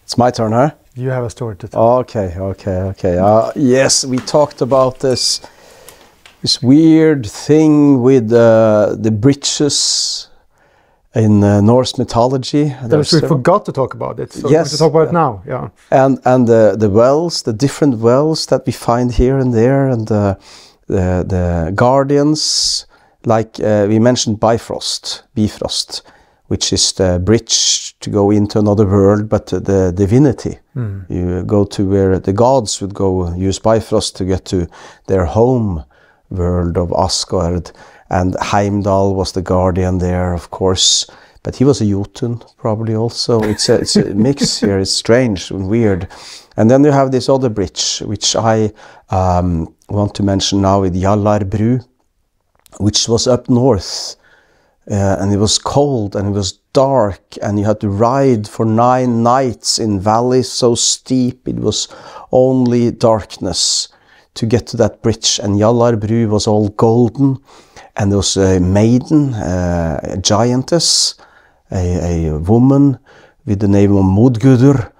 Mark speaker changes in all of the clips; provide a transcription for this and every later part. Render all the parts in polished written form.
Speaker 1: It's my turn, huh?
Speaker 2: You have a story to tell.
Speaker 1: Okay. Yes, we talked about this weird thing with the bridges in Norse mythology.
Speaker 2: We forgot to talk about it, so
Speaker 1: yes,
Speaker 2: we talk about it now. Yeah.
Speaker 1: And the wells, the different wells that we find here and there, and the guardians, like we mentioned Bifrost, which is the bridge to go into another world, but the divinity. You go to where the gods would go, use Bifrost to get to their home world of Asgard. And Heimdall was the guardian there, of course, but he was a Jotun probably also. It's a mix here. It's strange and weird. And then you have this other bridge, which I want to mention now, with Jalarbru, which was up north. And it was cold and it was dark, and you had to ride for 9 nights in valleys so steep it was only darkness to get to that bridge. And Jalarbru was all golden, and there was a maiden, a giantess, a woman with the name of Modgudur,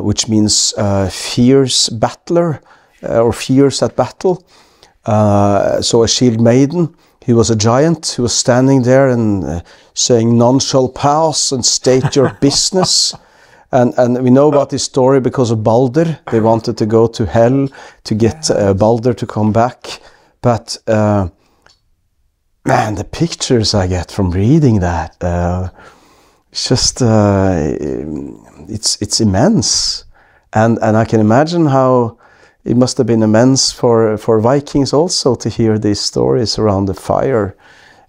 Speaker 1: which means fierce battler, or fierce at battle. So a shield maiden. He was a giant who was standing there and saying, "None shall pass and state your business." And we know about this story because of Balder. They wanted to go to hell to get Balder to come back. But man, the pictures I get from reading that, it's just, it's immense. And I can imagine how it must have been immense for Vikings also to hear these stories around the fire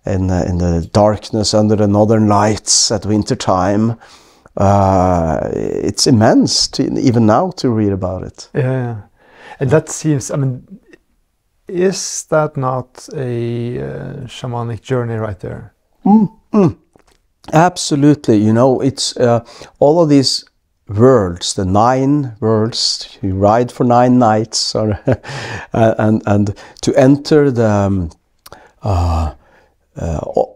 Speaker 1: in the darkness under the northern lights at winter time. It's immense even now to read about it.
Speaker 2: Yeah, and that seems, I mean, is that not a shamanic journey right there?
Speaker 1: Absolutely. You know, it's all of these worlds, the 9 worlds, you ride for 9 nights, or and to enter the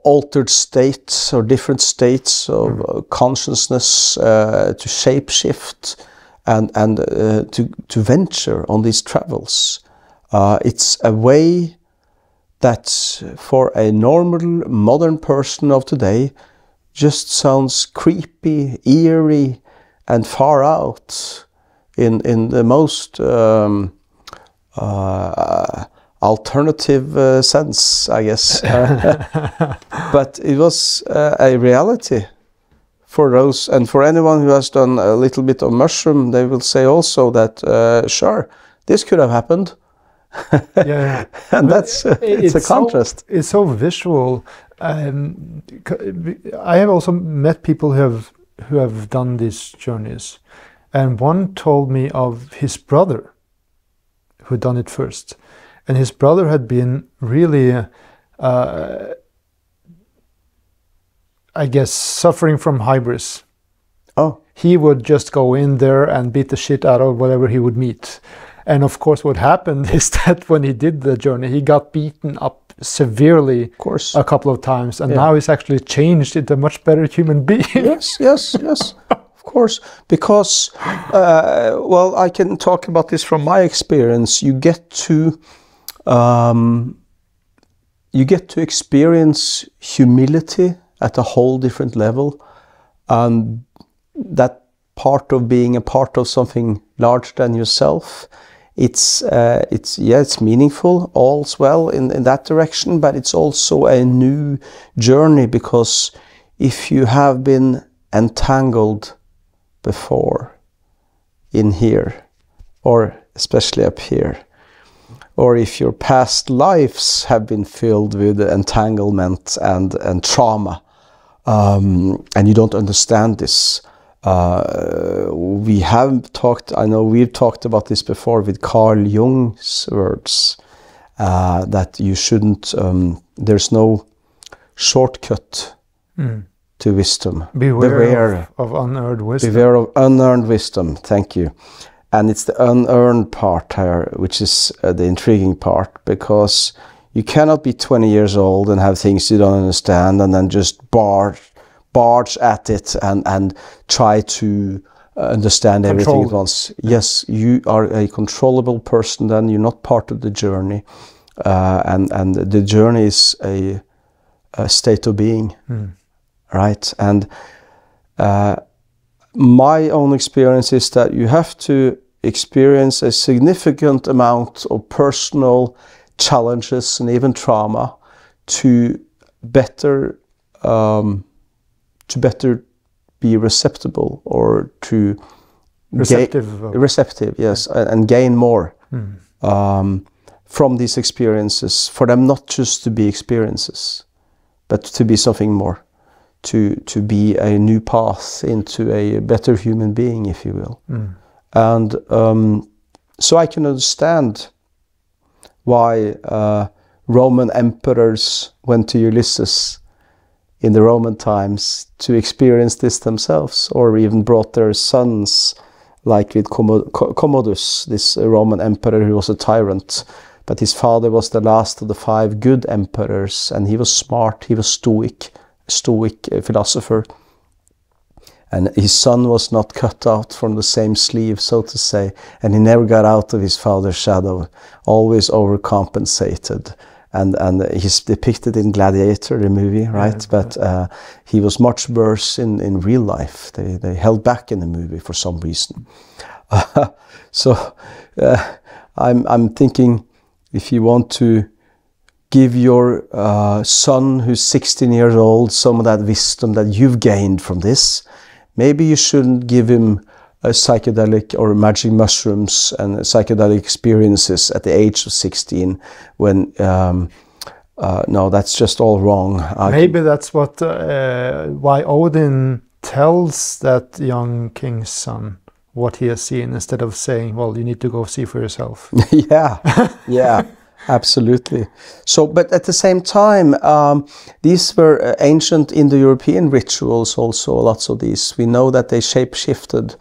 Speaker 1: altered states or different states of consciousness, to shapeshift and to venture on these travels. It's a way that for a normal modern person of today just sounds creepy, eerie, and far out in the most alternative sense, I guess. But it was a reality for those, and for anyone who has done a little bit of mushroom, they will say also that, sure, this could have happened.
Speaker 2: Yeah,
Speaker 1: and that's it's a contrast.
Speaker 2: It's so visual. I have also met people who have done these journeys, and one told me of his brother who had done it first, and his brother had been really I guess suffering from hybris.
Speaker 1: Oh,
Speaker 2: he would just go in there and beat the shit out of whatever he would meet. And of course what happened is that when he did the journey, he got beaten up severely, of course, a couple of times, and now he's actually changed into a much better human being.
Speaker 1: Yes, of course, because well, I can talk about this from my experience. You get to experience humility at a whole different level, and that part of being a part of something larger than yourself. It's meaningful, all's well in that direction, but it's also a new journey, because if you have been entangled before in here, or especially up here, or if your past lives have been filled with entanglement and trauma, and you don't understand this, we have talked, I know we've talked about this before with Carl Jung's words, that you shouldn't, there's no shortcut to wisdom.
Speaker 2: Beware of unearned wisdom.
Speaker 1: Beware of unearned wisdom, thank you. And it's the unearned part here, which is the intriguing part, because you cannot be 20 years old and have things you don't understand and then just barge at it and try to understand everything at once. Yes, you are a controllable person. Then you're not part of the journey, and the journey is a state of being, right? And my own experience is that you have to experience a significant amount of personal challenges and even trauma to better be receptible, or to receptive, yes, and gain more from these experiences, for them not just to be experiences, but to be something more, to be a new path into a better human being, if you will. And so I can understand why Roman emperors went to Ulysses in the Roman times to experience this themselves, or even brought their sons, like with Commodus, this Roman emperor who was a tyrant, but his father was the last of the 5 good emperors, and he was smart, he was stoic philosopher, and his son was not cut out from the same sleeve, so to say, and he never got out of his father's shadow, always overcompensated. And he's depicted in Gladiator, the movie, right? But he was much worse in real life. They held back in the movie for some reason. So I'm thinking, if you want to give your son who's 16 years old some of that wisdom that you've gained from this, maybe you shouldn't give him a psychedelic or magic mushrooms and psychedelic experiences at the age of 16, when no, that's just all wrong.
Speaker 2: Maybe that's what why Odin tells that young king's son what he has seen, instead of saying, well, you need to go see for yourself.
Speaker 1: yeah, absolutely. So, but at the same time, these were ancient Indo-European rituals also, lots of these. We know that they shape-shifted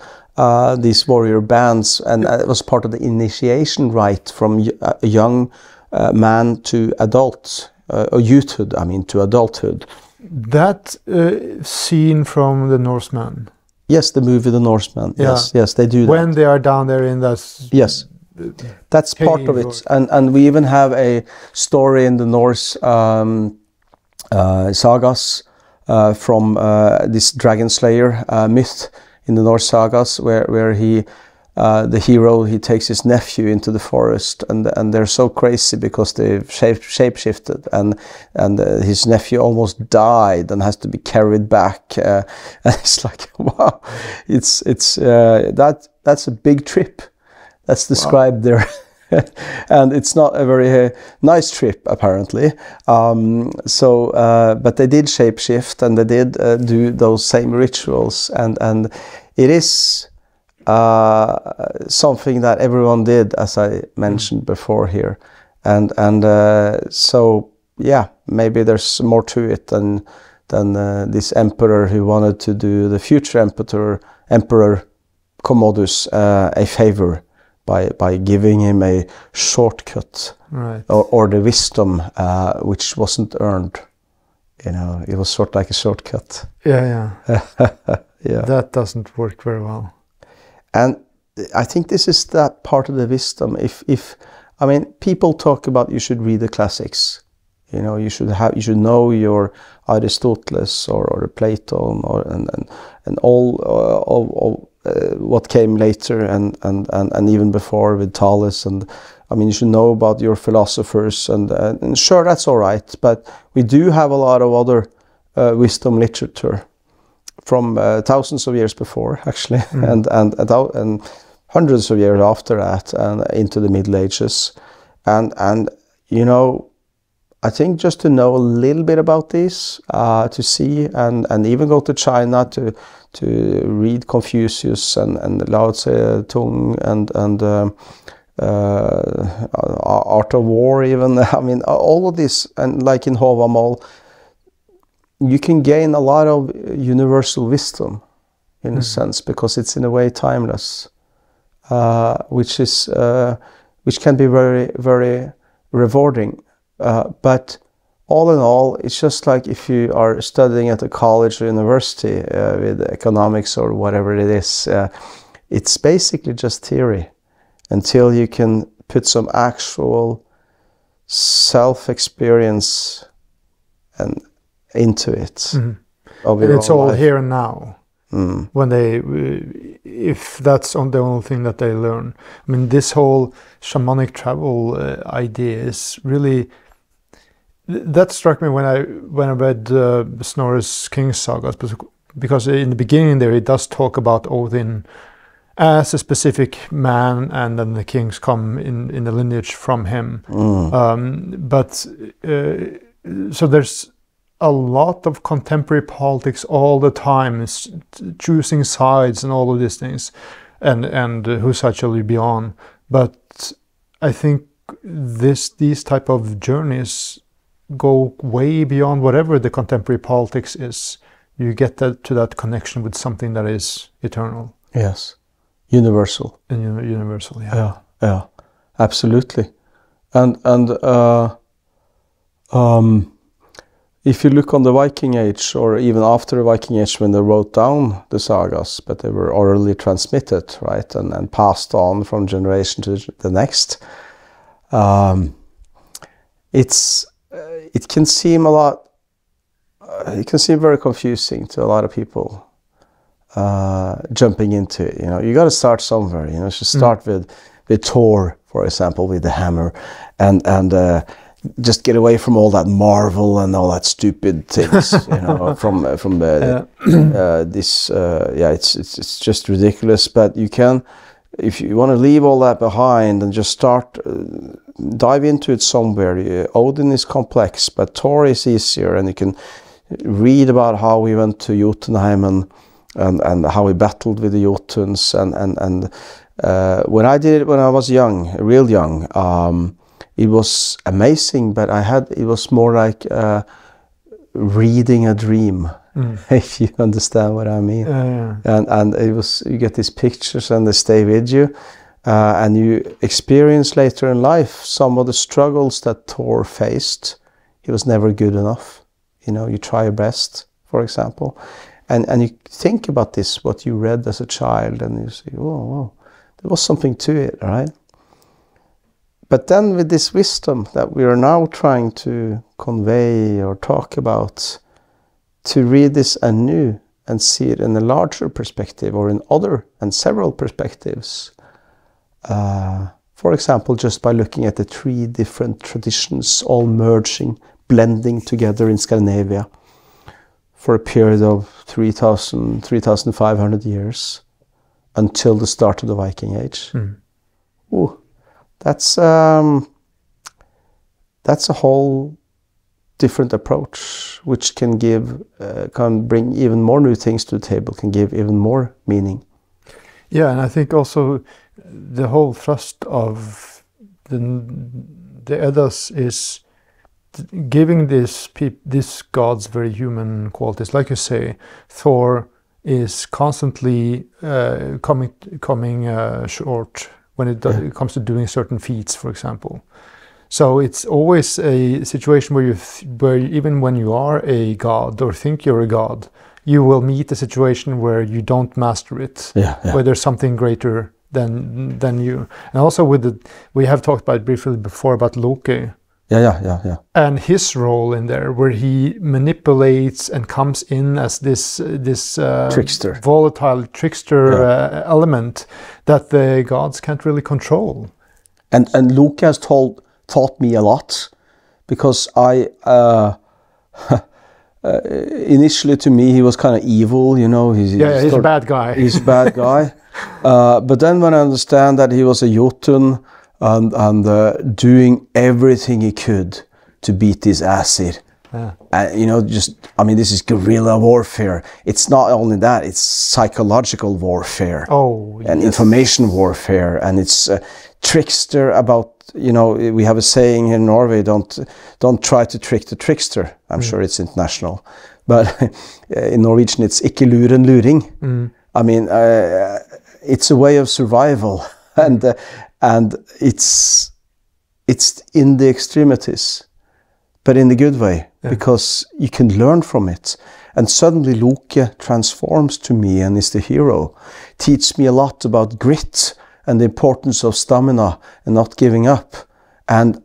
Speaker 1: these warrior bands, and it was part of the initiation rite from a young man to adult, or youthhood, I mean, to adulthood.
Speaker 2: That scene from the Norseman.
Speaker 1: Yes, the movie The Norseman. Yeah. Yes, they do that.
Speaker 2: When they are down there in that...
Speaker 1: Yes, that's part of it. And we even have a story in the Norse sagas from this dragon slayer myth in the Norse sagas, where he, the hero, he takes his nephew into the forest, and they're so crazy because they've shape-shifted, and his nephew almost died and has to be carried back. And it's like, wow, it's that's a big trip that's described there. And it's not a very nice trip, apparently. But they did shapeshift, and they did do those same rituals, and it is something that everyone did, as I mentioned before here, and so yeah, maybe there's more to it than this emperor who wanted to do the future emperor Commodus a favor by giving him a shortcut,
Speaker 2: right,
Speaker 1: or the wisdom which wasn't earned. You know, it was sort of like a shortcut.
Speaker 2: Yeah.
Speaker 1: Yeah.
Speaker 2: That doesn't work very well.
Speaker 1: And I think this is that part of the wisdom. If I mean, people talk about you should read the classics. You know, you should know your Aristoteles or Plato and all what came later and even before with Thales, and I mean, you should know about your philosophers, and sure, that's all right, but we do have a lot of other wisdom literature from thousands of years before, actually, and hundreds of years after that, and into the Middle Ages, and you know, I think just to know a little bit about this, to see and even go to China to read Confucius and Lao Tse Tung and Art of War, even. I mean, all of this, and like in Håvamål, you can gain a lot of universal wisdom, in a sense, because it's in a way timeless, which can be very, very rewarding. But all in all, it's just like if you are studying at a college or university with economics or whatever it is, it's basically just theory until you can put some actual self-experience and into it.
Speaker 2: And it's all life. Here and now. When they, if that's the only thing that they learn. I mean, this whole shamanic travel idea is really, that struck me when I read Snorri's King Sagas, because in the beginning there he does talk about Odin as a specific man, and then the kings come in the lineage from him. So there's a lot of contemporary politics all the time, choosing sides and all of these things, and whose side shall you be on? But I think these type of journeys go way beyond whatever the contemporary politics is. You get to that connection with something that is eternal.
Speaker 1: Yes, universal.
Speaker 2: And universal, yeah.
Speaker 1: Yeah, absolutely. And if you look on the Viking Age, or even after the Viking Age, when they wrote down the sagas, but they were orally transmitted, right, and passed on from generation to the next, it can seem it can seem very confusing to a lot of people jumping into it. You got to start somewhere. You should start with Thor, for example, with the hammer, and just get away from all that Marvel and all that stupid things, from this. It's just ridiculous. But you can, if you want to leave all that behind and just start, dive into it somewhere. Odin is complex, but Thor is easier, and you can read about how we went to Jotunheim and how we battled with the Jotuns, and when I did it when I was young, real young. It was amazing, but it was more like reading a dream, if you understand what I mean. And it was, you get these pictures and they stay with you, and you experience later in life some of the struggles that Thor faced. He was never good enough. You try your best, for example, and you think about this, what you read as a child, and you say, whoa, there was something to it, right? But then with this wisdom that we are now trying to convey or talk about, to read this anew and see it in a larger perspective, or in other and several perspectives. For example, just by looking at the 3 different traditions all merging, blending together in Scandinavia for a period of 3,500 years until the start of the Viking Age. Ooh. That's a whole different approach, which can bring even more new things to the table, can give even more meaning.
Speaker 2: Yeah, and I think also the whole thrust of the Eddas is giving these gods very human qualities. Like you say, Thor is constantly coming short when it comes to doing certain feats, for example. So it's always a situation where even when you are a god or think you're a god, you will meet a situation where you don't master it, where there's something greater than you. And also we have talked about briefly before about Loki. And his role in there, where he manipulates and comes in as this
Speaker 1: trickster,
Speaker 2: volatile trickster element that the gods can't really control.
Speaker 1: And Loki has taught me a lot, because initially to me he was kind of evil, he's
Speaker 2: a bad guy.
Speaker 1: He's a bad guy. But then when I understand that he was a Jotun, and doing everything he could to beat his acid. This is guerrilla warfare. It's not only that, it's psychological warfare. And information warfare, and it's trickster about, we have a saying here in Norway, don't try to trick the trickster. I'm sure it's international. But in Norwegian it's ikke lure en luring. It's a way of survival. And it's in the extremities, but in the good way, because you can learn from it. And suddenly Loki transforms to me and is the hero. Teaches me a lot about grit and the importance of stamina and not giving up, and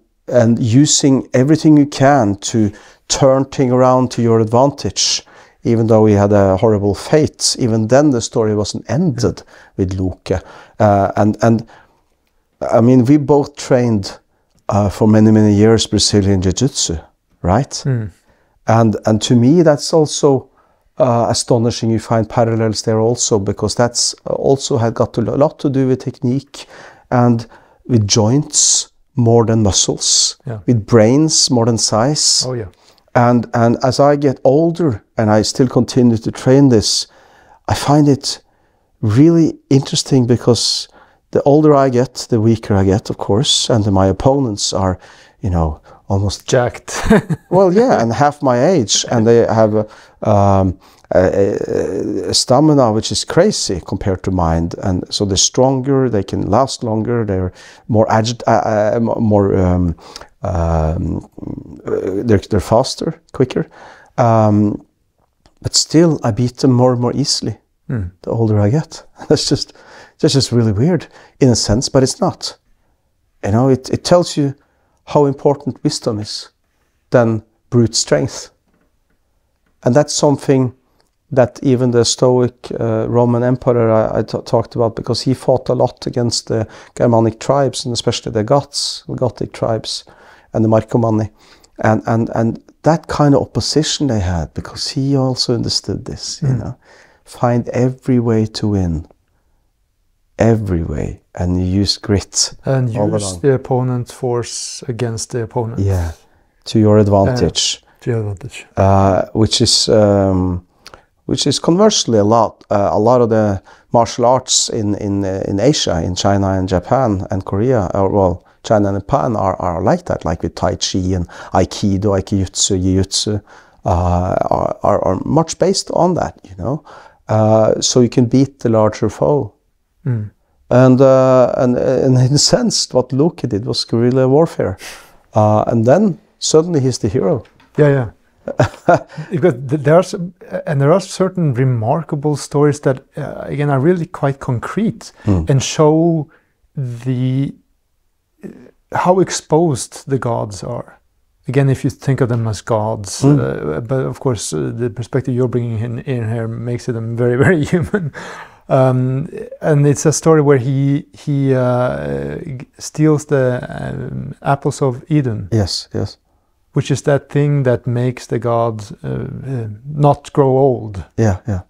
Speaker 1: using everything you can to turn things around to your advantage. Even though he had a horrible fate, even then the story wasn't ended with Loki. And I mean, we both trained for many, many years Brazilian Jiu-Jitsu, right? And to me, that's also astonishing. You find parallels there also, because that's also had got a lot to do with technique and with joints more than muscles, with brains more than size.
Speaker 2: Oh yeah.
Speaker 1: And as I get older and I still continue to train this, I find it really interesting, because the older I get, the weaker I get, of course, and my opponents are, you know, almost
Speaker 2: jacked.
Speaker 1: Well, yeah, and half my age, and they have a stamina which is crazy compared to mine, and so they're stronger, they can last longer, they're more they're faster, quicker, but still I beat them more and more easily the older I get. That's just really weird in a sense, but it's not. You know, it tells you how important wisdom is than brute strength. And that's something that even the Stoic Roman emperor I talked about, because he fought a lot against the Germanic tribes, and especially the Gothic tribes and the Marcomanni. And that kind of opposition they had, because he also understood this, you know, find every way to win. Every way, and you use grit
Speaker 2: and use the opponent's force against the opponent.
Speaker 1: Yeah, to your advantage.
Speaker 2: To your advantage.
Speaker 1: Which is conversely a lot of the martial arts in Asia, in China and Japan and Korea, well, China and Japan are like that, like with Tai Chi and Aikido, Aikijutsu, Jiu-Jitsu, are much based on that, you know. So you can beat the larger foe. And in a sense, what Loki did was guerrilla warfare. And then suddenly he's the hero.
Speaker 2: Yeah. Because there are certain remarkable stories that again are really quite concrete and show how exposed the gods are. Again, if you think of them as gods, but of course the perspective you're bringing in here makes them very, very human. And it's a story where he steals the apples of Eden.
Speaker 1: Yes.
Speaker 2: Which is that thing that makes the gods not grow old.
Speaker 1: Yeah.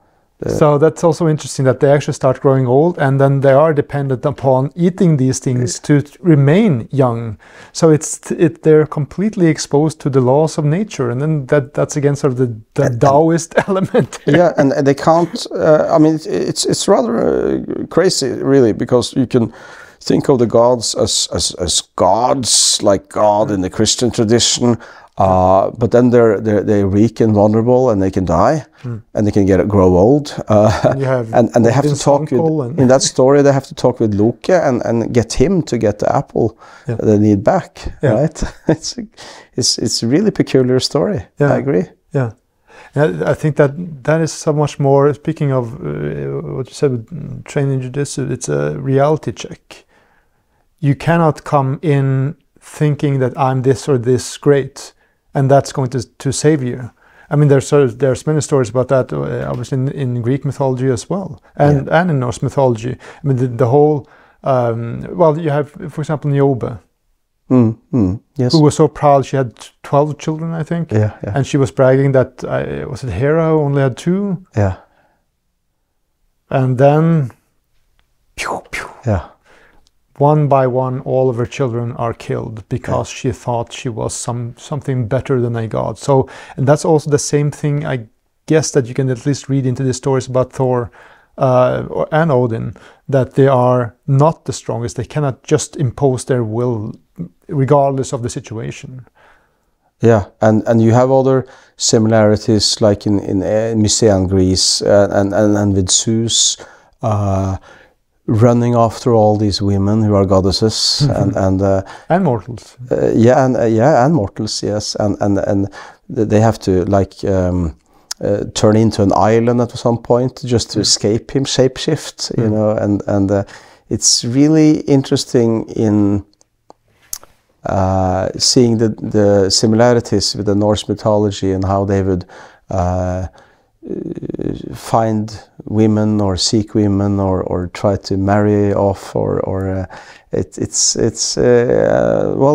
Speaker 2: So that's also interesting, that they actually start growing old, and then they are dependent upon eating these things to remain young. So they're completely exposed to the laws of nature, and then that's again sort of the Taoist element.
Speaker 1: Yeah, and they can't. I mean, it's rather crazy, really, because you can think of the gods as gods, like God in the Christian tradition. But then they're weak and vulnerable, and they can die, and they can grow old. And they have to talk with, in that story. They have to talk with Loki and get him to get the apple that they need back. Yeah. Right? It's a really peculiar story. Yeah. I agree.
Speaker 2: Yeah. I think that is so much more. Speaking of what you said with training jiu-jitsu, it's a reality check. You cannot come in thinking that I'm this or this great, and that's going to save you. I mean, there's many stories about that, obviously in Greek mythology as well, and in Norse mythology. I mean, the whole, well, you have, for example, Niobe,
Speaker 1: yes,
Speaker 2: who was so proud. She had 12 children, I think, and she was bragging that, was it Hera who only had 2?
Speaker 1: Yeah.
Speaker 2: And then, pew, pew.
Speaker 1: Yeah.
Speaker 2: One by one, all of her children are killed because she thought she was something better than a god. So, and that's also the same thing, I guess, that you can at least read into the stories about Thor and Odin, that they are not the strongest. They cannot just impose their will regardless of the situation.
Speaker 1: Yeah, and you have other similarities, like in Mycenaean Greece and with Zeus. running after all these women who are goddesses
Speaker 2: and mortals.
Speaker 1: And mortals, yes, and they have to like turn into an island at some point just to escape him, shapeshift, you know, and it's really interesting in seeing the similarities with the Norse mythology and how they would find women or seek women or try to marry off well,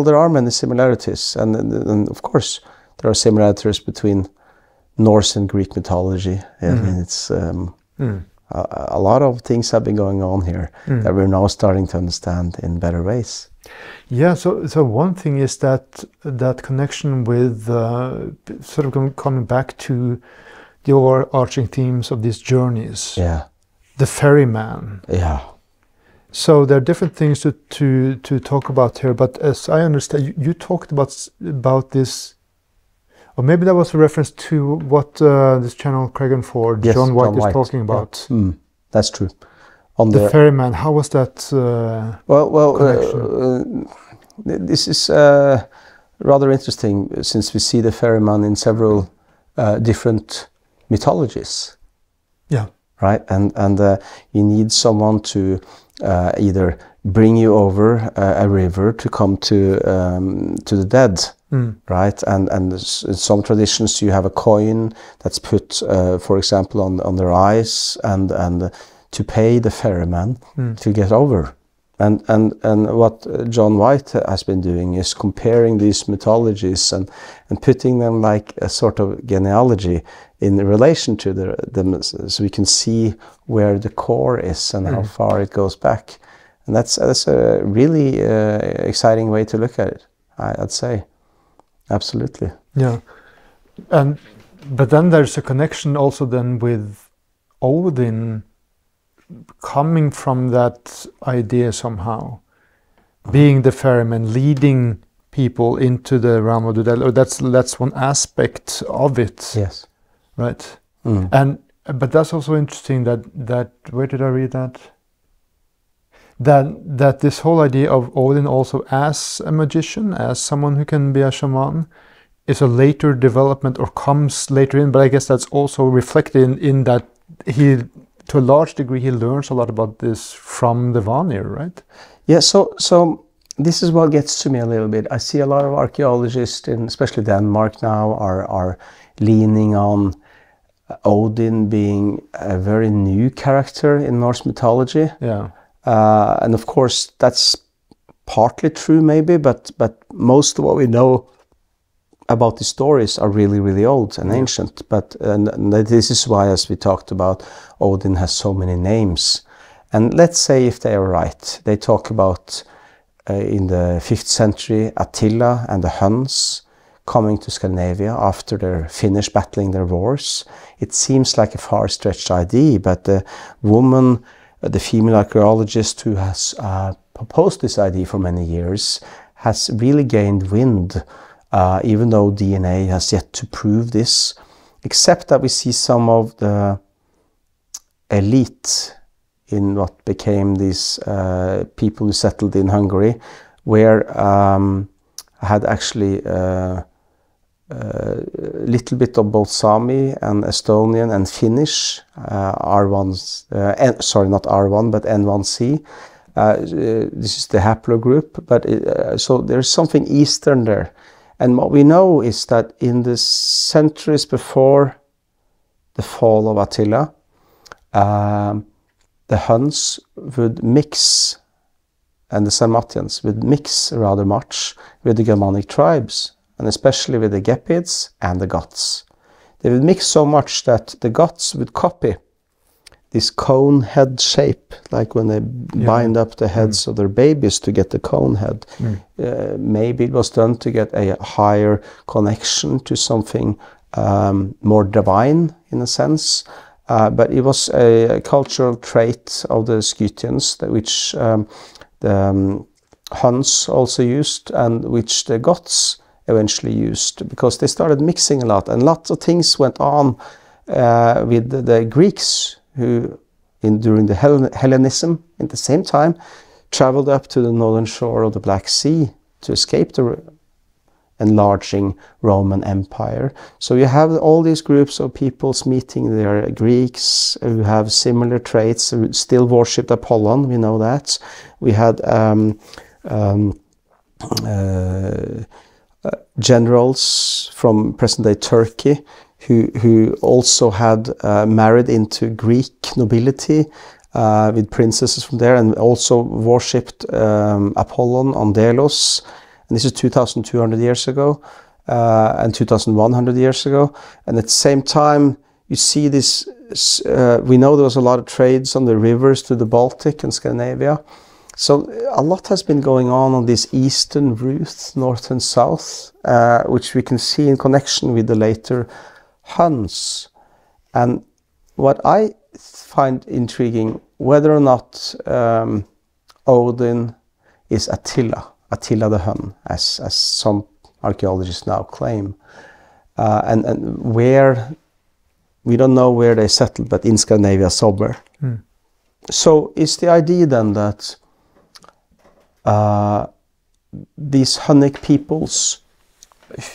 Speaker 1: there are many similarities, and of course there are similarities between Norse and Greek mythology. I mean, it's a lot of things have been going on here that we're now starting to understand in better ways.
Speaker 2: Yeah, so one thing is that connection with sort of coming back to the overarching themes of these journeys.
Speaker 1: Yeah.
Speaker 2: The ferryman.
Speaker 1: Yeah.
Speaker 2: So there are different things to talk about here, but as I understand, you talked about this, or maybe that was a reference to what this channel Craig Ford,
Speaker 1: yes,
Speaker 2: John White is talking about.
Speaker 1: Yeah. That's true.
Speaker 2: On the ferryman, how was that
Speaker 1: this is rather interesting, since we see the ferryman in several different mythologies.
Speaker 2: Yeah.
Speaker 1: Right, and you need someone to either bring you over a river to come to the dead, right? And in some traditions you have a coin that's put, for example, on their eyes, and to pay the ferryman to get over. And what John White has been doing is comparing these mythologies and putting them like a sort of genealogy in relation to them, so we can see where the core is and how far it goes back. And that's a really exciting way to look at it, I'd say. Absolutely.
Speaker 2: Yeah. But then there's a connection also then with Odin coming from that idea somehow, being the ferryman, leading people into the realm of the dead. Or that's one aspect of it.
Speaker 1: Yes.
Speaker 2: Right. But that's also interesting that where did I read that? That this whole idea of Odin also as a magician, as someone who can be a shaman, is a later development or comes later in. But I guess that's also reflected in that he, to a large degree, he learns a lot about this from the Vanir, right?
Speaker 1: Yeah. So this is what gets to me a little bit. I see a lot of archaeologists, especially Denmark now, are leaning on Odin being a very new character in Norse mythology.
Speaker 2: Yeah.
Speaker 1: And of course that's partly true maybe, but most of what we know about the stories are really, really old and ancient. But and this is why, as we talked about, Odin has so many names. And let's say if they are right, they talk about in the 5th century Attila and the Huns coming to Scandinavia after they're finished battling their wars. It seems like a far-stretched idea, but the woman, the female archaeologist who has proposed this idea for many years, has really gained wind, even though DNA has yet to prove this, except that we see some of the elite in what became these people who settled in Hungary, where had actually little bit of both Sami and Estonian and Finnish, R1, sorry, not R1, but N1C. This is the haplogroup, but so there's something Eastern there. And what we know is that in the centuries before the fall of Attila, the Huns would mix, and the Sarmatians would mix rather much with the Germanic tribes, and especially with the Gepids and the Goths. They would mix so much that the Goths would copy this cone head shape, like when they bind up the heads of their babies to get the cone head. Maybe it was done to get a higher connection to something more divine in a sense. But it was a cultural trait of the Scythians, which the Huns also used, and which the Goths eventually used, because they started mixing a lot, and lots of things went on with the Greeks, who during the Hellenism, at the same time, traveled up to the northern shore of the Black Sea to escape the enlarging Roman Empire. So you have all these groups of peoples meeting there, Greeks who have similar traits, who still worshipped Apollon, we know that. We had generals from present-day Turkey who also had married into Greek nobility with princesses from there, and also worshipped Apollon on Delos. And this is 2,200 years ago and 2,100 years ago. And at the same time, you see this, we know there was a lot of trades on the rivers to the Baltic and Scandinavia. So a lot has been going on this eastern route, north and south, which we can see in connection with the later Huns. And what I find intriguing, whether or not Odin is Attila the Hun, as some archaeologists now claim, and where, we don't know where they settled, but in Scandinavia somewhere. So is the idea then that these Hunnic peoples,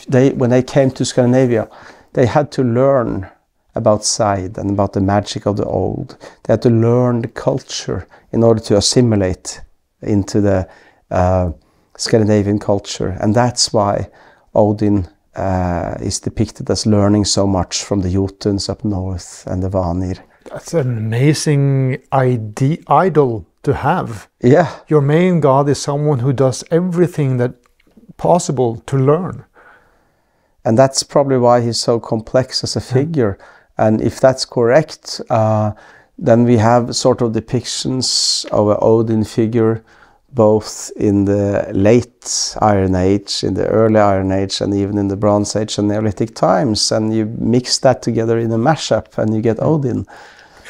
Speaker 1: when they came to Scandinavia, they had to learn about side and about the magic of the old. They had to learn the culture in order to assimilate into the Scandinavian culture, and that's why Odin is depicted as learning so much from the Jotuns up north and the Vanir.
Speaker 2: That's an amazing idol to have.
Speaker 1: Yeah.
Speaker 2: Your main god is someone who does everything that possible to learn.
Speaker 1: And that's probably why he's so complex as a figure. And if that's correct, then we have sort of depictions of an Odin figure both in the late Iron Age, in the early Iron Age, and even in the Bronze Age and Neolithic times. And you mix that together in a mashup and you get Odin.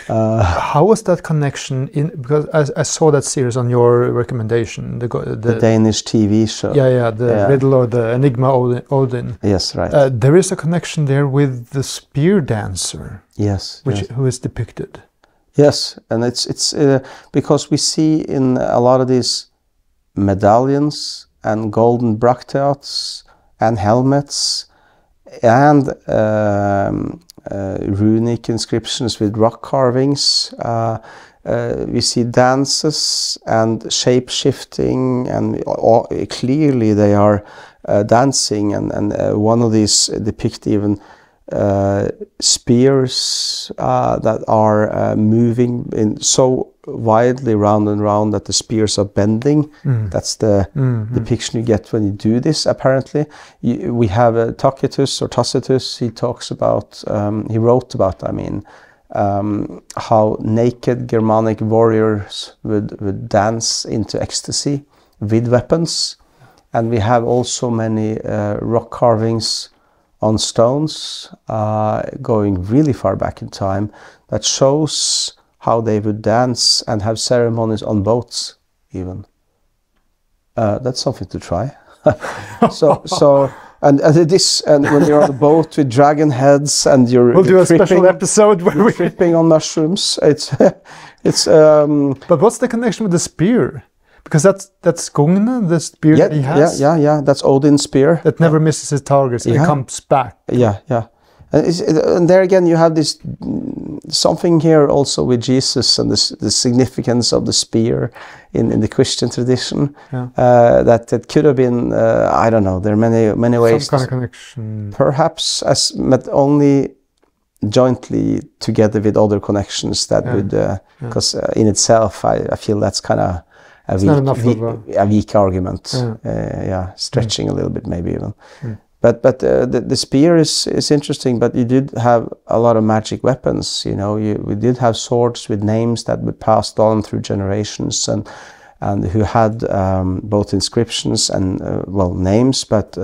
Speaker 2: How was that connection in? Because I saw that series on your recommendation, the
Speaker 1: Danish TV show.
Speaker 2: Yeah, the riddle or the enigma Odin.
Speaker 1: Yes, right.
Speaker 2: There is a connection there with the spear dancer.
Speaker 1: Yes,
Speaker 2: who is depicted.
Speaker 1: Yes, and it's because we see in a lot of these medallions and golden bracteates and helmets and runic inscriptions with rock carvings. We see dances and shape-shifting, and clearly they are dancing, and one of these depict even spears that are moving in so widely round and round that the spears are bending. That's the depiction you get when you do this, apparently. We have Tacitus, he talks about, he wrote about, how naked Germanic warriors would dance into ecstasy with weapons. And we have also many rock carvings on stones, going really far back in time, that shows how they would dance and have ceremonies on boats, even. That's something to try. And when you're on a boat with dragon heads and we'll do a special episode where we're tripping on mushrooms. But
Speaker 2: what's the connection with the spear? Because that's Gungne, the spear that he has.
Speaker 1: Yeah. That's Odin's spear.
Speaker 2: That never misses his targets. It comes back.
Speaker 1: Yeah. And there again, you have this something here also with Jesus and the significance of the spear in the Christian tradition. That it could have been, I don't know. There are many ways.
Speaker 2: Some kind of connection.
Speaker 1: Perhaps but only jointly together with other connections that would, because in itself, I feel that's kind of a weak argument, stretching a little bit maybe even. But the spear is interesting, but you did have a lot of magic weapons, we did have swords with names that were passed on through generations and who had both inscriptions and, names, but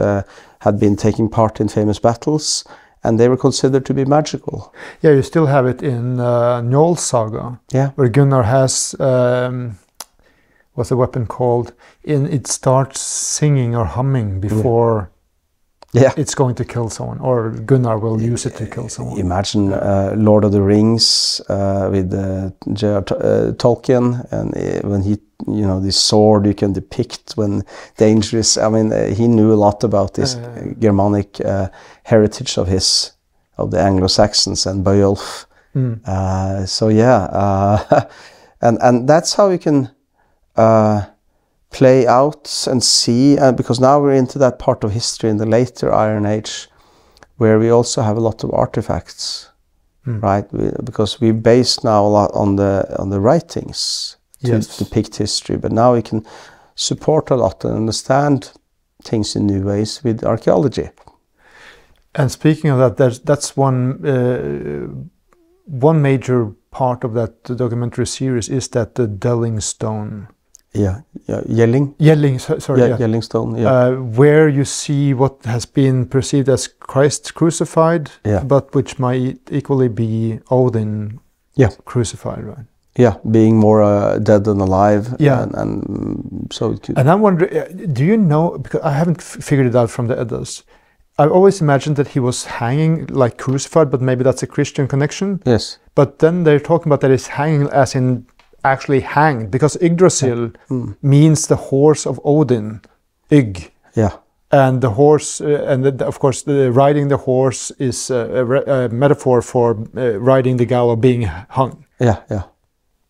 Speaker 1: had been taking part in famous battles, and they were considered to be magical.
Speaker 2: Yeah, you still have it in Njol's saga, where Gunnar has... what's the weapon called? It starts singing or humming before
Speaker 1: Yeah.
Speaker 2: it's going to kill someone, or Gunnar will use it to kill someone.
Speaker 1: Imagine Lord of the Rings with J.R. Tolkien, and when he, you know, this sword you can depict when dangerous. I mean, he knew a lot about this Germanic heritage of his, of the Anglo-Saxons and Beowulf. So yeah, and that's how we can play out and see, because now we're into that part of history in the later Iron Age, where we also have a lot of artifacts, right? Because we base now a lot on the writings to depict history, but now we can support a lot and understand things in new ways with archaeology.
Speaker 2: And speaking of that, that's one major part of that documentary series is that the Delling Stone.
Speaker 1: Yelling stone,
Speaker 2: where you see what has been perceived as Christ crucified, but which might equally be Odin crucified, right?
Speaker 1: Yeah, being more dead than alive.
Speaker 2: Yeah,
Speaker 1: and so it could...
Speaker 2: And I'm wondering, do you know? Because I haven't figured it out from the Eddas. I've always imagined that he was hanging like crucified, but maybe that's a Christian connection.
Speaker 1: Yes.
Speaker 2: But then they're talking about that he's hanging as in actually hanged, because Yggdrasil means the horse of Odin, Ygg.
Speaker 1: Yeah.
Speaker 2: And the horse, of course, riding the horse is a metaphor for riding the gallows, being hung.
Speaker 1: Yeah, yeah.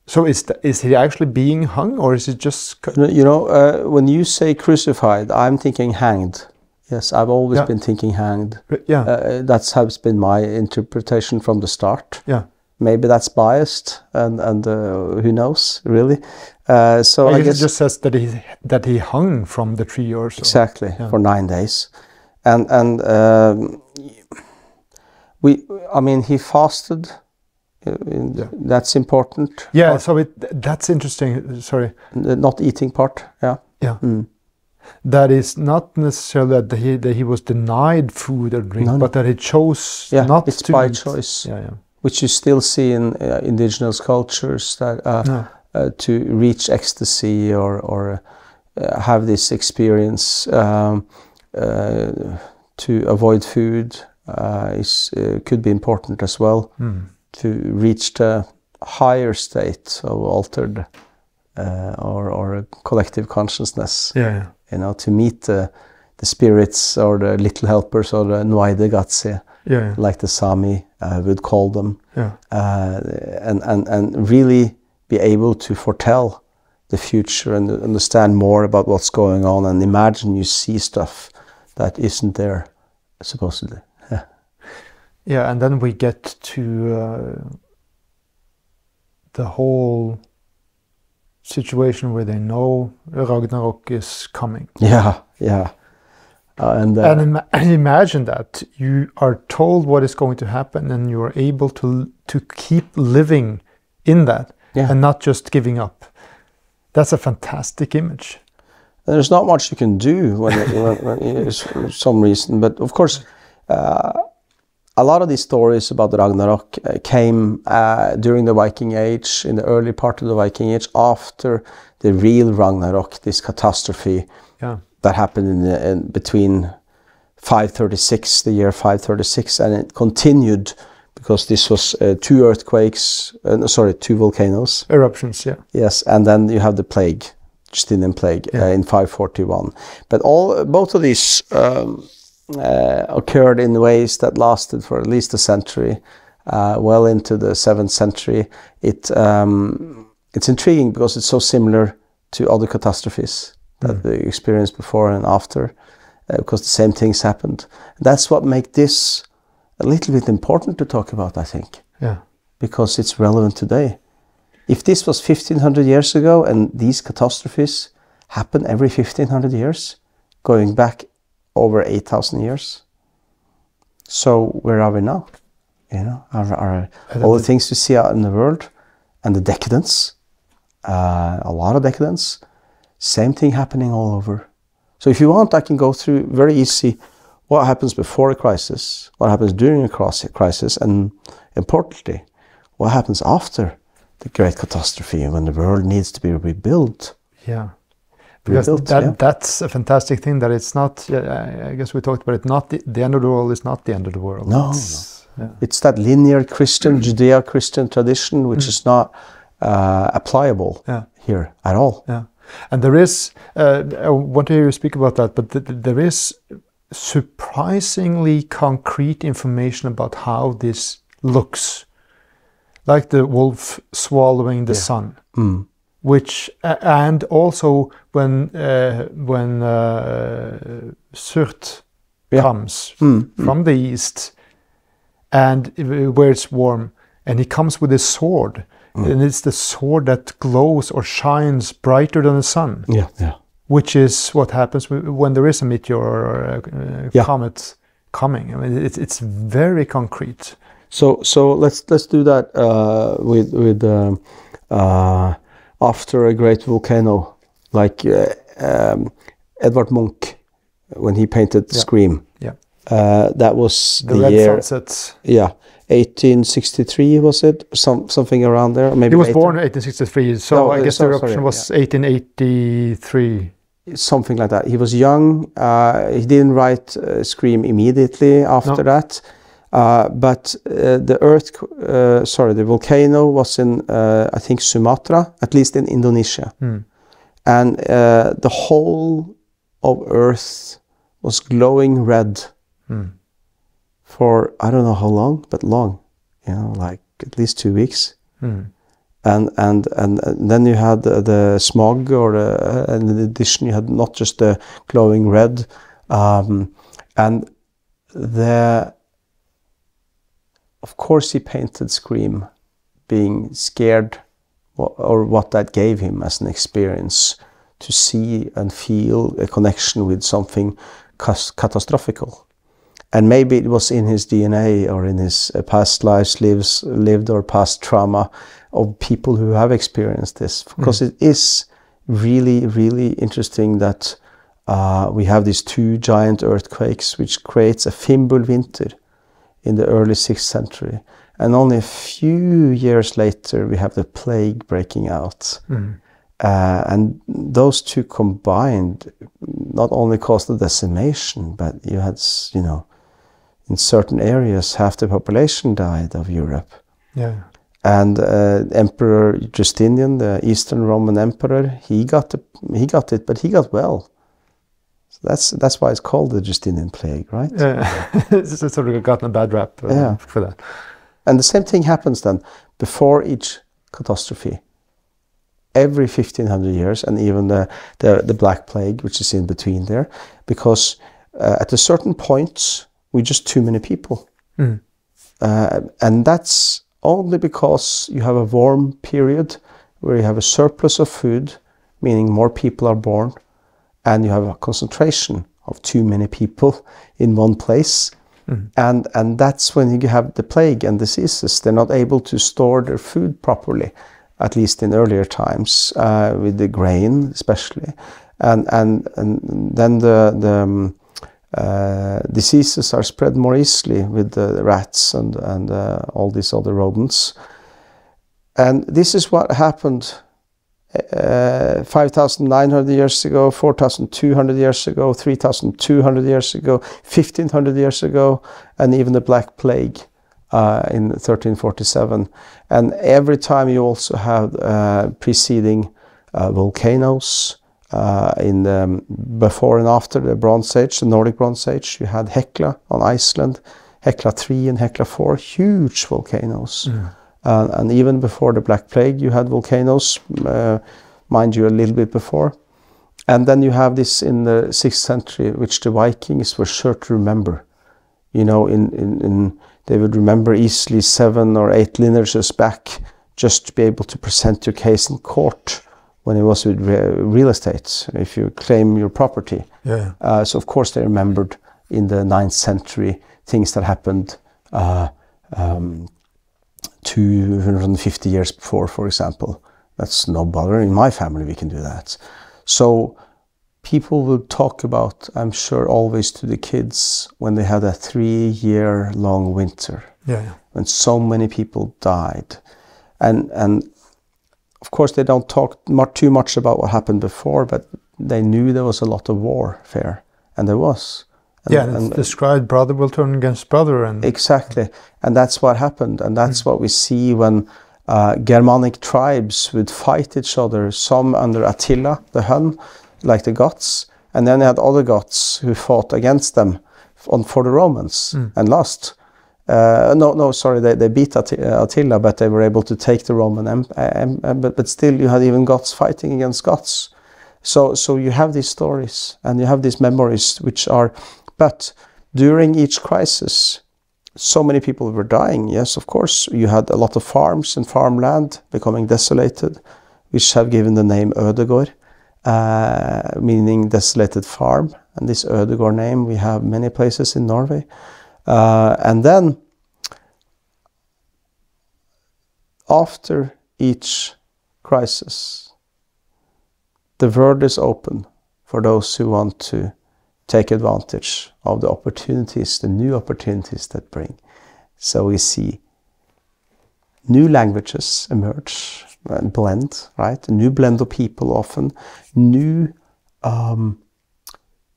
Speaker 2: So is he actually being hung, or is it just...
Speaker 1: You know, when you say crucified, I'm thinking hanged. Yes, I've always been thinking hanged.
Speaker 2: Yeah.
Speaker 1: That's has been my interpretation from the start.
Speaker 2: Yeah.
Speaker 1: Maybe that's biased, and who knows, really. So I guess
Speaker 2: it just says that he hung from the tree or so.
Speaker 1: Exactly, for 9 days, and I mean, he fasted. That's important.
Speaker 2: Yeah, so that's interesting. Sorry,
Speaker 1: the not eating part. Yeah.
Speaker 2: Yeah. That is not necessarily that he was denied food or drink, but that he chose not to.
Speaker 1: It's by choice.
Speaker 2: Yeah, yeah.
Speaker 1: Which you still see in indigenous cultures, that to reach ecstasy or have this experience to avoid food could be important as well, to reach the higher state of altered or a collective consciousness.
Speaker 2: Yeah.
Speaker 1: You know, to meet the spirits or the little helpers or the Nwaidegatse.
Speaker 2: Yeah.
Speaker 1: Like the Sami would call them, and really be able to foretell the future and understand more about what's going on, and imagine you see stuff that isn't there, supposedly.
Speaker 2: Yeah, and then we get to the whole situation where they know Ragnarok is coming.
Speaker 1: Yeah, yeah. And
Speaker 2: imagine that you are told what is going to happen, and you are able to keep living in that and not just giving up. That's a fantastic image.
Speaker 1: There's not much you can do when for some reason, but of course, a lot of these stories about Ragnarok came during the Viking Age, in the early part of the Viking Age, after the real Ragnarok, this catastrophe. Yeah. That happened in between 536, the year 536, and it continued because this was two earthquakes, two volcanoes.
Speaker 2: Eruptions, yeah.
Speaker 1: Yes, and then you have the plague, Justinian plague, in 541. But both of these occurred in ways that lasted for at least a century, well into the 7th century. It's intriguing because it's so similar to other catastrophes that we experienced before and after, because the same things happened. That's what makes this a little bit important to talk about, I think.
Speaker 2: Yeah.
Speaker 1: Because it's relevant today. If this was 1500 years ago, and these catastrophes happen every 1500 years, going back over 8,000 years, so where are we now? You know, all the things we see out in the world, and the decadence, a lot of decadence. Same thing happening all over. So if you want, I can go through very easy what happens before a crisis, what happens during a crisis, and importantly, what happens after the great catastrophe when the world needs to be rebuilt.
Speaker 2: Yeah. Because
Speaker 1: rebuilt.
Speaker 2: that's a fantastic thing, that it's not, I guess we talked about it, not the end of the world is not the end of the world.
Speaker 1: No, it's that linear Christian, Judeo-Christian tradition which is not applicable here at all.
Speaker 2: Yeah, and there is, I want to hear you speak about that, but there is surprisingly concrete information about how this looks, like the wolf swallowing the sun. Which and also when Surt comes from the east, and where it's warm, and he comes with his sword, and it's the sword that glows or shines brighter than the sun. Which is what happens when there is a meteor or a comet coming. I mean, it's very concrete.
Speaker 1: So let's do that with after a great volcano, like Edvard Munch, when he painted Scream. That was the
Speaker 2: red
Speaker 1: year.
Speaker 2: Sunsets.
Speaker 1: 1863 was it? Something around there. Maybe
Speaker 2: he was born in 1863, so no, I guess the eruption was 1883.
Speaker 1: Something like that. He was young. He didn't write Scream immediately after that. But the volcano was in, I think, Sumatra, at least in Indonesia. And the whole of Earth was glowing red for, I don't know how long, but long, like at least 2 weeks. And then you had the smog, and in addition you had not just the glowing red, and of course he painted Scream, being scared, or what that gave him as an experience, to see and feel a connection with something catastrophical. And maybe it was in his DNA or in his past lives lived or past trauma of people who have experienced this. Because it is really, really interesting that we have these 2 giant earthquakes, which creates a Fimbulvinter in the early 6th century. And only a few years later, we have the plague breaking out. And those 2 combined not only caused the decimation, but you had, in certain areas, half the population died of Europe. And Emperor Justinian, the Eastern Roman Emperor, he got it, but he got well. So that's why it's called the Justinian plague, right?
Speaker 2: It's sort of gotten a bad rap for that.
Speaker 1: And the same thing happens then before each catastrophe. Every 1500 years, and even the Black Plague, which is in between there, because at a certain point, we're just too many people. And that's only because you have a warm period where you have a surplus of food, meaning more people are born, and you have a concentration of too many people in one place. And that's when you have the plague and diseases. They're not able to store their food properly, at least in earlier times, with the grain especially. And then the diseases are spread more easily with the rats and all these other rodents. And this is what happened 5,900 years ago, 4,200 years ago, 3,200 years ago, 1,500 years ago, and even the Black Plague in 1347. And every time you also have preceding volcanoes before and after the Bronze Age, the Nordic Bronze Age. You had Hekla on Iceland, Hekla 3 and Hekla 4, huge volcanoes. And even before the Black Plague, you had volcanoes, mind you, a little bit before. And then you have this in the 6th century, which the Vikings were sure to remember. They would remember easily 7 or 8 lineages back, just to be able to present your case in court when it was with real estate, if you claim your property. So of course they remembered in the 9th century things that happened 250 years before, for example. That's no bother. In my family, we can do that. So people will talk about, I'm sure, always to the kids when they had a 3-year-long winter, when so many people died. And of course, they don't talk too much about what happened before, but they knew there was a lot of warfare, and there was.
Speaker 2: And it's described brother will turn against brother. And
Speaker 1: exactly. And that's what happened. And that's what we see when Germanic tribes would fight each other, some under Attila the Hun, like the Goths, and then they had other Goths who fought against them for the Romans and lost. They beat Attila, but they were able to take the Roman Empire. But still, you had even Goths fighting against Goths. So you have these stories and you have these memories, which are. But during each crisis, so many people were dying. Yes, of course, you had a lot of farms and farmland becoming desolated, which have given the name Ødegård, meaning desolated farm. And this Ødegård name we have many places in Norway. And then, after each crisis, the world is open for those who want to take advantage of the opportunities, the new opportunities that bring. So we see new languages emerge and blend, right? A new blend of people often, new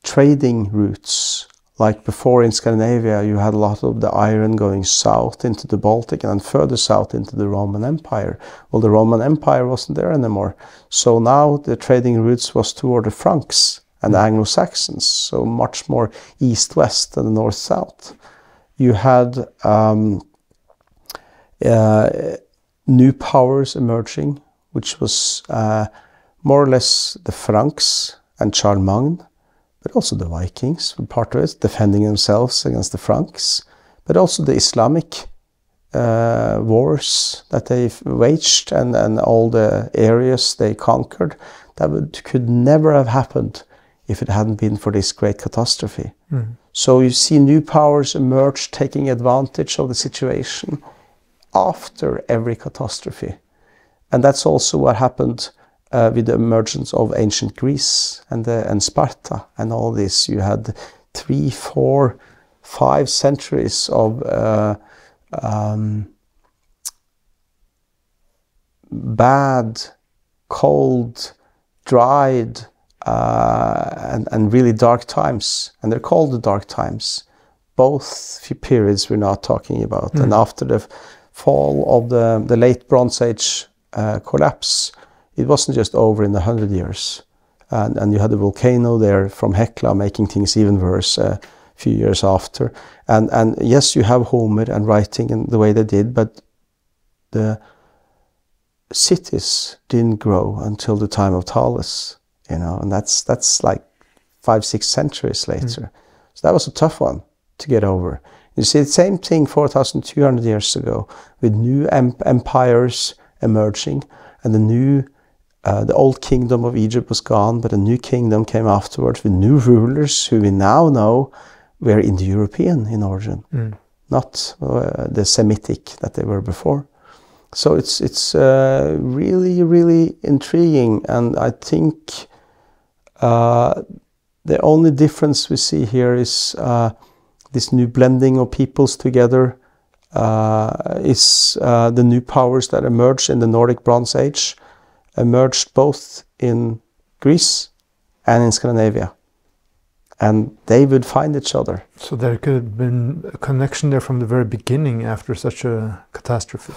Speaker 1: trading routes. Like before in Scandinavia, you had a lot of the iron going south into the Baltic and then further south into the Roman Empire. Well, the Roman Empire wasn't there anymore. So now the trading routes was toward the Franks and the Anglo-Saxons, so much more east-west than north-south. You had new powers emerging, which was more or less the Franks and Charlemagne, but also the Vikings were part of it, defending themselves against the Franks, but also the Islamic wars that they waged and all the areas they conquered. That could never have happened if it hadn't been for this great catastrophe. So you see new powers emerge, taking advantage of the situation after every catastrophe. And that's also what happened with the emergence of ancient Greece and Sparta and all this. You had 3, 4, 5 centuries of bad, cold, dried, and really dark times, and they're called the dark times. Both periods we're now talking about. And after the fall of the late Bronze Age collapse, it wasn't just over in 100 years. And you had a volcano there from Hekla making things even worse a few years after. And yes, you have Homer and writing in the way they did, but the cities didn't grow until the time of Thales. And that's like 5-6 centuries later. So that was a tough one to get over. You see the same thing 4,200 years ago with new empires emerging, and the old kingdom of Egypt was gone, but a new kingdom came afterwards with new rulers who we now know were Indo-European in origin, not the Semitic that they were before. So it's really, really intriguing, and I think the only difference we see here is this new blending of peoples together, is the new powers that emerged in the Nordic Bronze Age, emerged both in Greece and in Scandinavia. And they would find each other. So
Speaker 2: there could have been a connection there from the very beginning after such a catastrophe.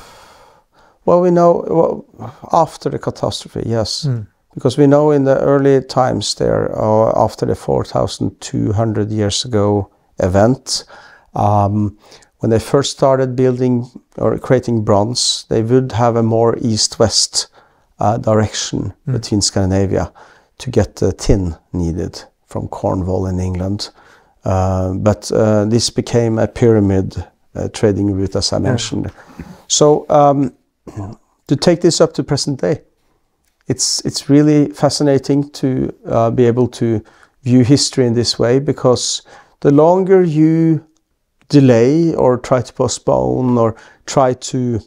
Speaker 1: Well, we know after the catastrophe, yes. Because we know in the early times there, after the 4,200 years ago event, when they first started building or creating bronze, they would have a more east-west direction between Scandinavia to get the tin needed from Cornwall in England. But this became a pyramid trading route, as I mentioned. So to take this up to present day, it's really fascinating to be able to view history in this way, because the longer you delay or try to postpone or try to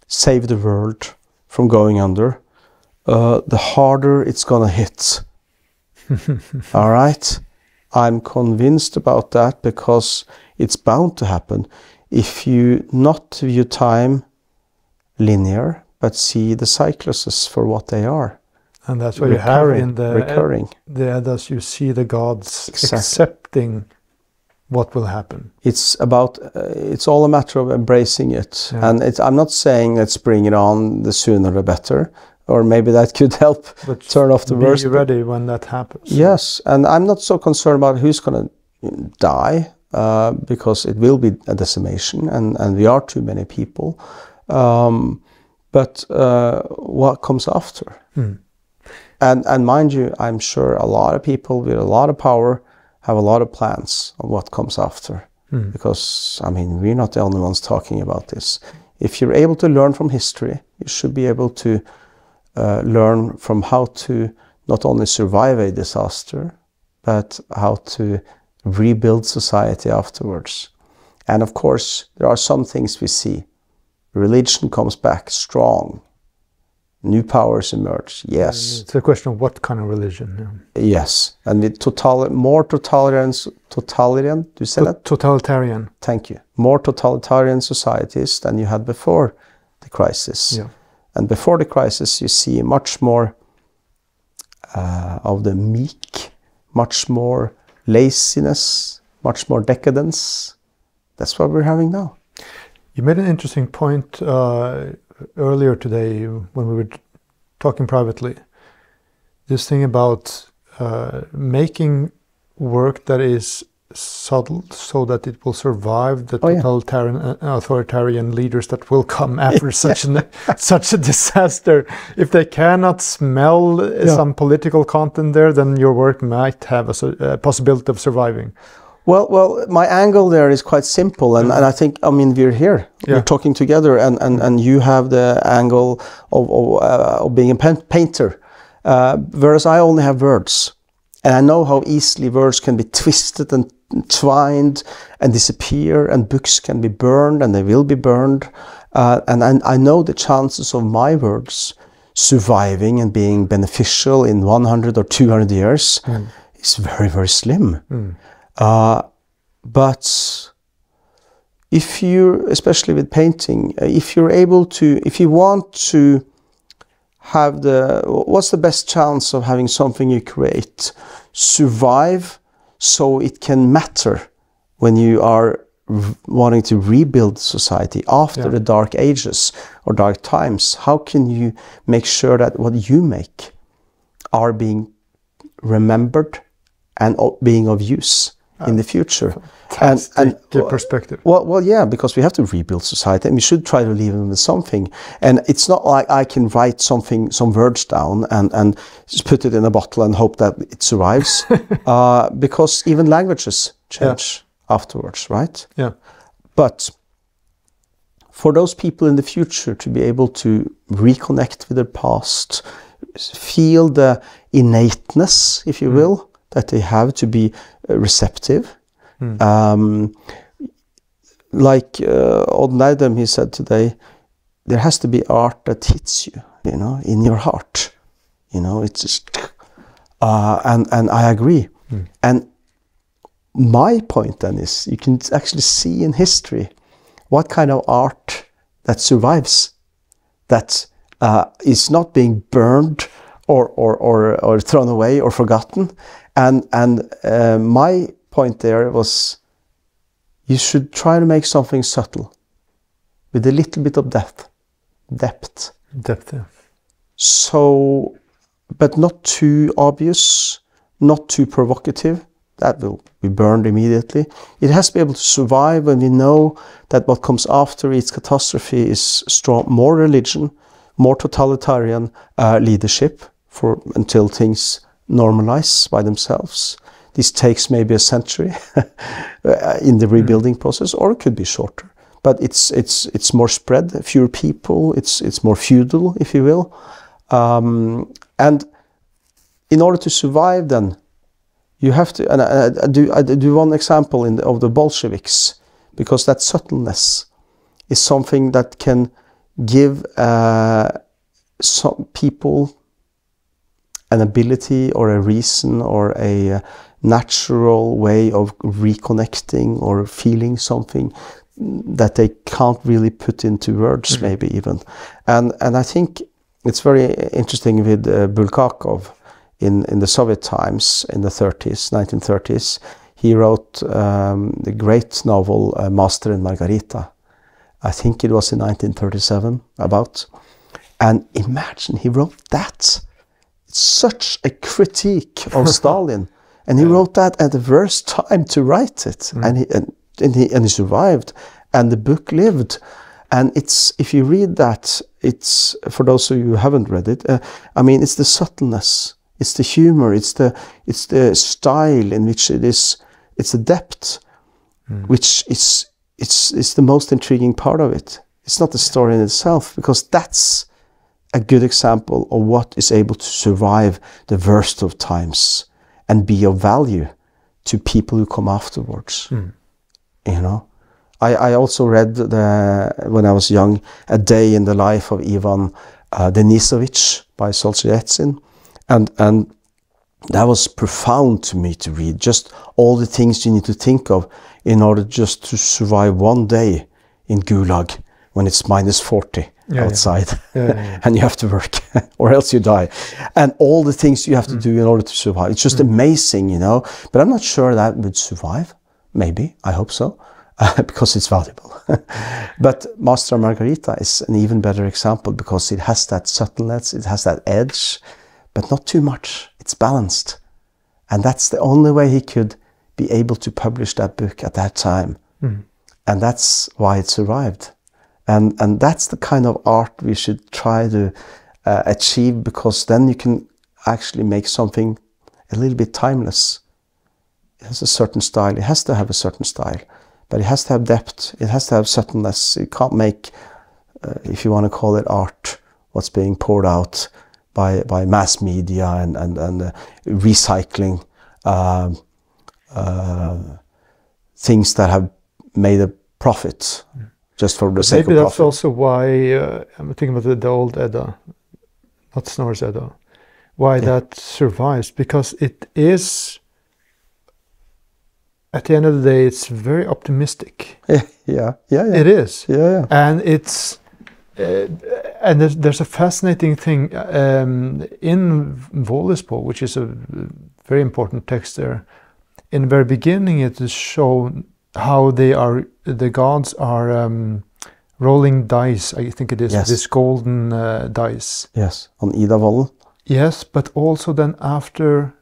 Speaker 1: save the world from going under, the harder it's gonna hit. All right? I'm convinced about that, because it's bound to happen if you not view time linear, but see the cycluses for what they are.
Speaker 2: And that's what you have in the
Speaker 1: recurring.
Speaker 2: The Eddas. You see the gods accepting what will happen.
Speaker 1: It's about. It's all a matter of embracing it.
Speaker 2: Yeah.
Speaker 1: And I'm not saying let's bring it on. The sooner the better. Or maybe that could help turn off the worst.
Speaker 2: Be ready when that happens.
Speaker 1: Yes, and I'm not so concerned about who's going to die, because it will be a decimation, and we are too many people. But what comes after? And mind you, I'm sure a lot of people with a lot of power have a lot of plans on what comes after. Because, I mean, we're not the only ones talking about this. If you're able to learn from history, you should be able to learn from how to not only survive a disaster, but how to rebuild society afterwards. And of course, there are some things we see. Religion comes back strong. New powers emerge, yes.
Speaker 2: It's a question of what kind of religion. Yeah.
Speaker 1: Yes, and with more totalitarian, do you say that?
Speaker 2: Totalitarian.
Speaker 1: Thank you. More totalitarian societies than you had before the crisis.
Speaker 2: Yeah.
Speaker 1: And before the crisis, you see much more of the meek, much more laziness, much more decadence. That's what we're having now.
Speaker 2: You made an interesting point earlier today when we were talking privately. This thing about making work that is subtle so that it will survive the totalitarian authoritarian leaders that will come after such a disaster. If they cannot smell some political content there, then your work might have a possibility of surviving.
Speaker 1: Well, my angle there is quite simple, and I think, I mean, we're here, we're talking together, and you have the angle of being a painter, whereas I only have words. And I know how easily words can be twisted and twined and disappear, and books can be burned, and they will be burned. And I know the chances of my words surviving and being beneficial in 100 or 200 years is very, very slim. But if you, especially with painting, if you're able to, if you want to have what's the best chance of having something you create survive so it can matter when you are wanting to rebuild society after the dark ages or dark times? How can you make sure that what you make are being remembered and being of use in the future? And
Speaker 2: perspective.
Speaker 1: Well, yeah, because we have to rebuild society, and we should try to leave them with something. And it's not like I can write some words down and just put it in a bottle and hope that it survives, because even languages change afterwards, right? Yeah. But for those people in the future to be able to reconnect with their past, feel the innateness, if you will, that they have to be receptive. Like Odin, he said today, there has to be art that hits you, in your heart. It's just, and I agree. And my point then is, you can actually see in history what kind of art that survives, that is not being burned or thrown away or forgotten. And my point there was, you should try to make something subtle with a little bit of depth.
Speaker 2: Yeah.
Speaker 1: So, but not too obvious, not too provocative. That will be burned immediately. It has to be able to survive when we know that what comes after its catastrophe is strong, more religion, more totalitarian leadership until things normalize by themselves. This takes maybe a century in the rebuilding process, or it could be shorter. But it's more spread, fewer people. It's more feudal, if you will. And in order to survive, then you have to. And I do one example of the Bolsheviks, because that subtleness is something that can give some people an ability or a reason or a natural way of reconnecting or feeling something that they can't really put into words, maybe even. And I think it's very interesting with Bulgakov in the Soviet times in the 30s, 1930s. He wrote the great novel Master and Margarita. I think it was in 1937 about. And imagine, he wrote that. It's such a critique of Stalin. And he wrote that at the worst time to write it. And he survived. And the book lived. And it's, if you read that, it's, for those of you who haven't read it, I mean, it's the subtleness, it's the humor, it's the style in which it is, it's the depth, which is, it's the most intriguing part of it. It's not the story in itself, because that's a good example of what is able to survive the worst of times and be of value to people who come afterwards. You know, I also read when I was young, A Day in the Life of Ivan Denisovich by Solzhenitsyn, and that was profound to me to read. Just all the things you need to think of in order just to survive one day in Gulag when it's -40 outside and you have to work or else you die, and all the things you have to do in order to survive. It's just amazing, you know, but I'm not sure that would survive. Maybe, I hope so, because it's valuable. But Master and Margarita is an even better example, because it has that subtleness, it has that edge, but not too much. It's balanced. And that's the only way he could be able to publish that book at that time. And that's why it survived. And that's the kind of art we should try to achieve, because then you can actually make something a little bit timeless. It has a certain style. It has to have a certain style, but it has to have depth. It has to have subtleness. It can't make, if you want to call it art, what's being poured out by mass media and recycling things that have made a profit just for the sake of profit.
Speaker 2: Maybe that's also why I'm thinking about the old Edda, not Snorri's Edda, why that survives, because it is, at the end of the day, it's very optimistic. It is. And it's and there's a fascinating thing in Vålesbo, which is a very important text there. In the very beginning, it is shown how the gods are rolling dice. I think it is this golden dice.
Speaker 1: Yes, on Idavoll.
Speaker 2: Yes, but also then after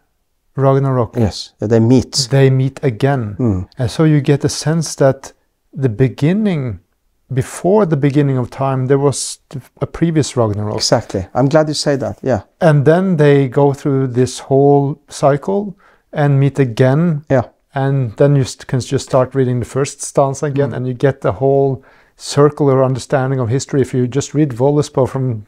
Speaker 2: Ragnarök.
Speaker 1: Yes, they meet.
Speaker 2: They meet again. And so you get a sense that before the beginning of time, there was a previous Ragnarök.
Speaker 1: Exactly. I'm glad you say that, yeah.
Speaker 2: And then they go through this whole cycle and meet again.
Speaker 1: Yeah.
Speaker 2: And then you can just start reading the first stanza again, and you get the whole circular understanding of history if you just read Vålesbo from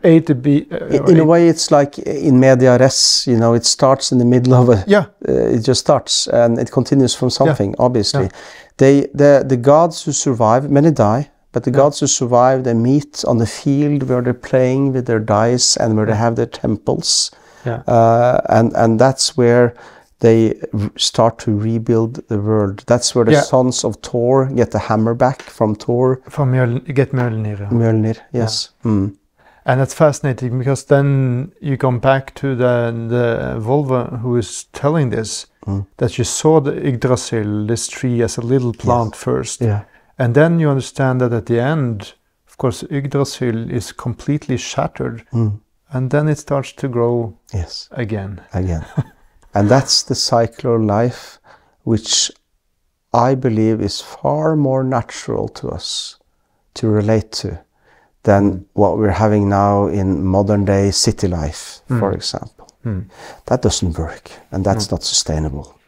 Speaker 2: A to B.
Speaker 1: In a way, it's like in media res, you know, it starts in the middle of a... it just starts and it continues from something, obviously. The gods who survive, many die, but the gods who survive, they meet on the field where they're playing with their dice and where they have their temples. And that's where they start to rebuild the world. That's where the sons of Thor get the hammer back from Thor.
Speaker 2: From Mjolnir.
Speaker 1: Mjolnir, yes.
Speaker 2: And that's fascinating, because then you come back to the Volva who is telling this, that you saw the Yggdrasil, this tree, as a little plant first. And then you understand that at the end, of course, Yggdrasil is completely shattered. And then it starts to grow again. And that's the cycle of life, which I believe is far more natural to us to relate to than what we're having now in modern day city life, for example. That doesn't work, and that's not sustainable.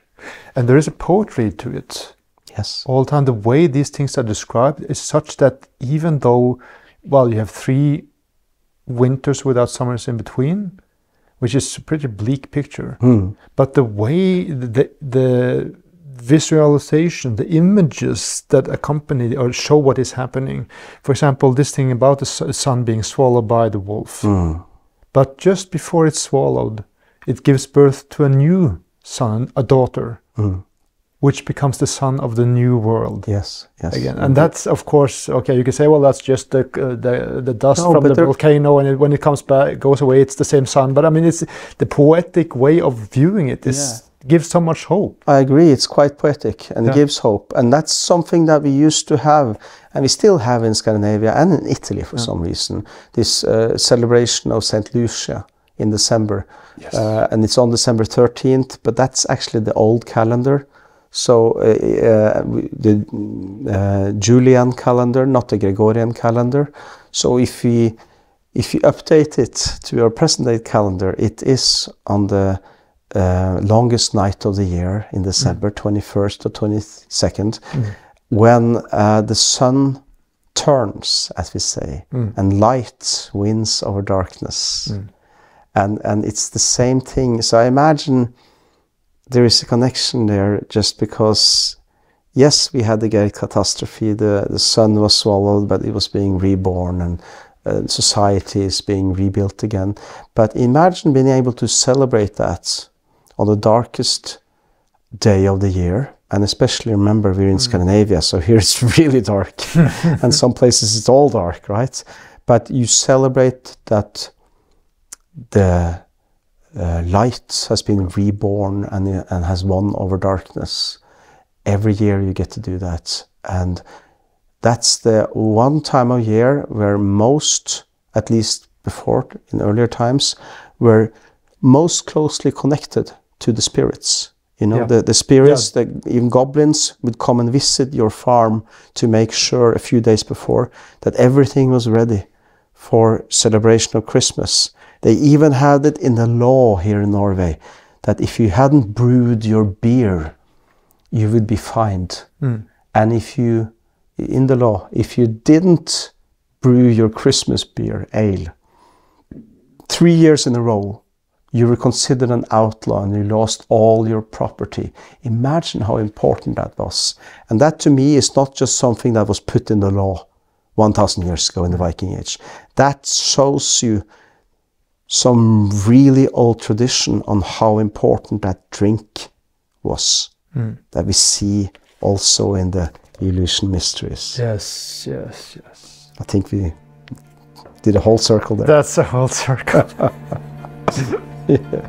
Speaker 2: And there is a poetry to it.
Speaker 1: Yes.
Speaker 2: All the time, the way these things are described is such that even though, well, you have 3 winters without summers in between, which is a pretty bleak picture. But the way, the visualization, the images that accompany or show what is happening. For example, this thing about the sun being swallowed by the wolf. But just before it's swallowed, it gives birth to a new son, a daughter. which becomes the sun of the new world.
Speaker 1: Yes, yes.
Speaker 2: Again, and that's of course okay. You can say, well, that's just the dust from the volcano, and when it comes back, goes away, it's the same sun. But I mean, it's the poetic way of viewing it gives so much hope.
Speaker 1: I agree. It's quite poetic and gives hope, and that's something that we used to have, and we still have in Scandinavia and in Italy for some reason. This celebration of Saint Lucia in December, and it's on December 13th. But that's actually the old calendar. So the Julian calendar, not the Gregorian calendar. So if we update it to our present day calendar, it is on the longest night of the year in December, 21st or 22nd, when the sun turns, as we say, and light wins over darkness. And it's the same thing. So I imagine there is a connection there, just because, yes, we had the great catastrophe, the sun was swallowed, but it was being reborn, and society is being rebuilt again. But imagine being able to celebrate that on the darkest day of the year, and especially remember we're in Scandinavia, so here it's really dark, and some places it's all dark, right? But you celebrate that the light has been reborn and has won over darkness. Every year you get to do that, and that's the one time of year where most, at least before in earlier times, were most closely connected to the spirits. You know, the spirits, even goblins would come and visit your farm to make sure a few days before that everything was ready for celebration of Christmas. They even had it in the law here in Norway that if you hadn't brewed your beer, you would be fined. And if you, in the law, if you didn't brew your Christmas beer, ale, 3 years in a row, you were considered an outlaw and you lost all your property. Imagine how important that was. And that to me is not just something that was put in the law 1,000 years ago in the Viking Age. That shows you some really old tradition on how important that drink was, that we see also in the Eleusinian mysteries.
Speaker 2: Yes, yes, yes.
Speaker 1: I think we did a whole circle there.
Speaker 2: That's a whole circle.
Speaker 1: Yeah.